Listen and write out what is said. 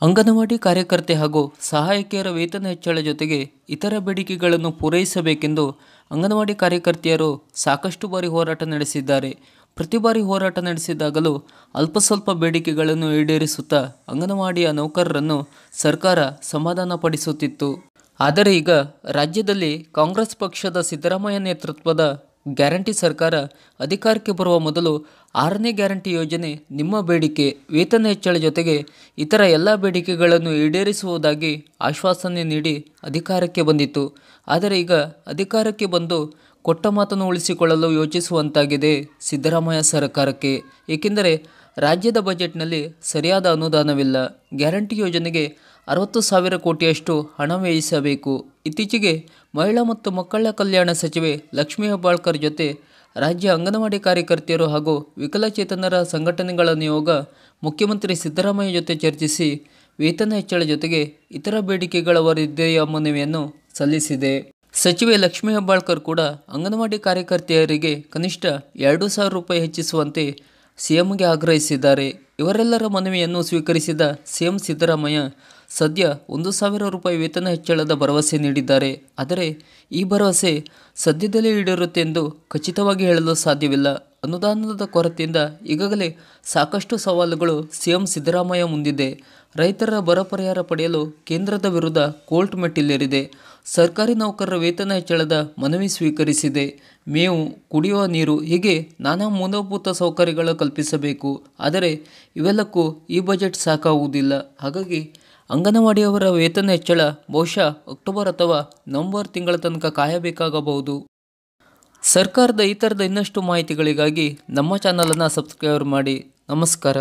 ಅಂಗನವಾಡಿ ಕಾರ್ಯಕರ್ತೆ ಹಾಗೂ ಸಹಾಯಕಿಯರ ವೇತನ ಹೆಚ್ಚಳ ಜೊತೆಗೆ ಇತರ ಬೇಡಿಕೆಗಳನ್ನು ಪೂರೈಸಬೇಕೆಂದು ಅಂಗನವಾಡಿ ಕಾರ್ಯಕರ್ತೆಯರು ಸಾಕಷ್ಟು ಬಾರಿ ಹೋರಾಟ ನಡೆಸಿದ್ದಾರೆ. ಪ್ರತಿ ಬಾರಿ ಹೋರಾಟ ನಡೆಸಿದಾಗಲೂ ಅಲ್ಪ ಸ್ವಲ್ಪ ಬೇಡಿಕೆಗಳನ್ನು ಈಡೇರಿಸುತ್ತಾ ಅಂಗನವಾಡಿಯ ನೌಕರರನ್ನು ಸರ್ಕಾರ ಸಮಾಧಾನಪಡಿಸುತ್ತಿತ್ತು. ಆದರೆ ಈಗ ರಾಜ್ಯದಲ್ಲಿ ಕಾಂಗ್ರೆಸ್ ಪಕ್ಷದ ಸಿದ್ದರಾಮಯ್ಯ ನೇತೃತ್ವದ ಗ್ಯಾರಂಟಿ ಸರ್ಕಾರ ಅಧಿಕಾರಕ್ಕೆ ಬರುವ ಮೊದಲು 6ನೇ ಗ್ಯಾರಂಟಿ ಯೋಜನೆ ನಿಮ್ಮ ಬೇಡಿಕೆ ವೇತನ ಹೆಚ್ಚಳ ಜೊತೆಗೆ ಇತರ ಎಲ್ಲ ಬೇಡಿಕೆಗಳನ್ನು ಈಡೇರಿಸುವುದಾಗಿ ಆಶ್ವಾಸನೆ ನೀಡಿ ಅಧಿಕಾರಕ್ಕೆ ಬಂದಿತ್ತು. ಆದರೆ ಈಗ ಅಧಿಕಾರಕ್ಕೆ ಬಂದು ಕೊಟ್ಟ ಮಾತನ್ನು ಉಳಿಸಿಕೊಳ್ಳಲು ಯೋಚಿಸುವಂತಾಗಿದೆ ಸಿದ್ದರಾಮಯ್ಯ ಸರ್ಕಾರಕ್ಕೆ. ಏಕೆಂದರೆ ರಾಜ್ಯದ ಬಜೆಟ್ನಲ್ಲಿ ಸರಿಯಾದ ಅನುದಾನವಿಲ್ಲ. ಗ್ಯಾರಂಟಿ ಯೋಜನೆಗೆ 60,000 ಕೋಟಿಯಷ್ಟು ಹಣ ವ್ಯಯಿಸಬೇಕು. ಇತ್ತೀಚೆಗೆ ಮಹಿಳಾ ಮತ್ತು ಮಕ್ಕಳ ಕಲ್ಯಾಣ ಸಚಿವೆ ಲಕ್ಷ್ಮೀ ಹೆಬ್ಬಾಳ್ಕರ್ ಜೊತೆ ರಾಜ್ಯ ಅಂಗನವಾಡಿ ಕಾರ್ಯಕರ್ತೆಯರು ಹಾಗೂ ವಿಕಲಚೇತನರ ಸಂಘಟನೆಗಳ ನಿಯೋಗ ಮುಖ್ಯಮಂತ್ರಿ ಸಿದ್ದರಾಮಯ್ಯ ಜೊತೆ ಚರ್ಚಿಸಿ ವೇತನ ಹೆಚ್ಚಳ ಜೊತೆಗೆ ಇತರ ಬೇಡಿಕೆಗಳ ವರದಿಯ ಮನವಿಯನ್ನು ಸಲ್ಲಿಸಿದೆ. ಸಚಿವೆ ಲಕ್ಷ್ಮೀ ಹೆಬ್ಬಾಳ್ಕರ್ ಕೂಡ ಅಂಗನವಾಡಿ ಕಾರ್ಯಕರ್ತೆಯರಿಗೆ ಕನಿಷ್ಠ 2,000 ರೂಪಾಯಿ ಹೆಚ್ಚಿಸುವಂತೆ ಸಿಎಂಗೆ ಆಗ್ರಹಿಸಿದ್ದಾರೆ. ಇವರೆಲ್ಲರ ಮನವಿಯನ್ನು ಸ್ವೀಕರಿಸಿದ ಸಿಎಂ ಸಿದ್ದರಾಮಯ್ಯ ಸದ್ಯ 1,000 ರೂಪಾಯಿ ವೇತನ ಹೆಚ್ಚಳದ ಭರವಸೆ ನೀಡಿದ್ದಾರೆ. ಆದರೆ ಈ ಭರವಸೆ ಸದ್ಯದಲ್ಲೇ ಈಡೇರುತ್ತೆ ಎಂದು ಖಚಿತವಾಗಿ ಹೇಳಲು ಸಾಧ್ಯವಿಲ್ಲ. ಅನುದಾನದ ಕೊರತೆಯಿಂದ ಈಗಾಗಲೇ ಸಾಕಷ್ಟು ಸವಾಲುಗಳು ಸಿಎಂ ಸಿದ್ದರಾಮಯ್ಯ ಮುಂದಿದೆ. ರೈತರ ಬರ ಪರಿಹಾರ ಪಡೆಯಲು ಕೇಂದ್ರದ ವಿರುದ್ಧ ಕೋರ್ಟ್ ಮೆಟ್ಟಿಲೇರಿದೆ. ಸರ್ಕಾರಿ ನೌಕರರ ವೇತನ ಹೆಚ್ಚಳದ ಮನವಿ ಸ್ವೀಕರಿಸಿದೆ. ಮೇವು, ಕುಡಿಯುವ ನೀರು ಹೀಗೆ ನಾನಾ ಮೂಲಭೂತ ಸೌಕರ್ಯಗಳು ಕಲ್ಪಿಸಬೇಕು. ಆದರೆ ಇವೆಲ್ಲಕ್ಕೂ ಈ ಬಜೆಟ್ ಸಾಕಾಗುವುದಿಲ್ಲ. ಹಾಗಾಗಿ ಅಂಗನವಾಡಿಯವರ ವೇತನ ಹೆಚ್ಚಳ ಬಹುಶಃ ಅಕ್ಟೋಬರ್ ಅಥವಾ ನವೆಂಬರ್ ತಿಂಗಳ ತನಕ ಕಾಯಬೇಕಾಗಬಹುದು. ಸರ್ಕಾರದ ಈ ಥರದ ಇನ್ನಷ್ಟು ಮಾಹಿತಿಗಳಿಗಾಗಿ ನಮ್ಮ ಚಾನಲನ್ನು ಸಬ್ಸ್ಕ್ರೈಬ್ ಮಾಡಿ. ನಮಸ್ಕಾರ.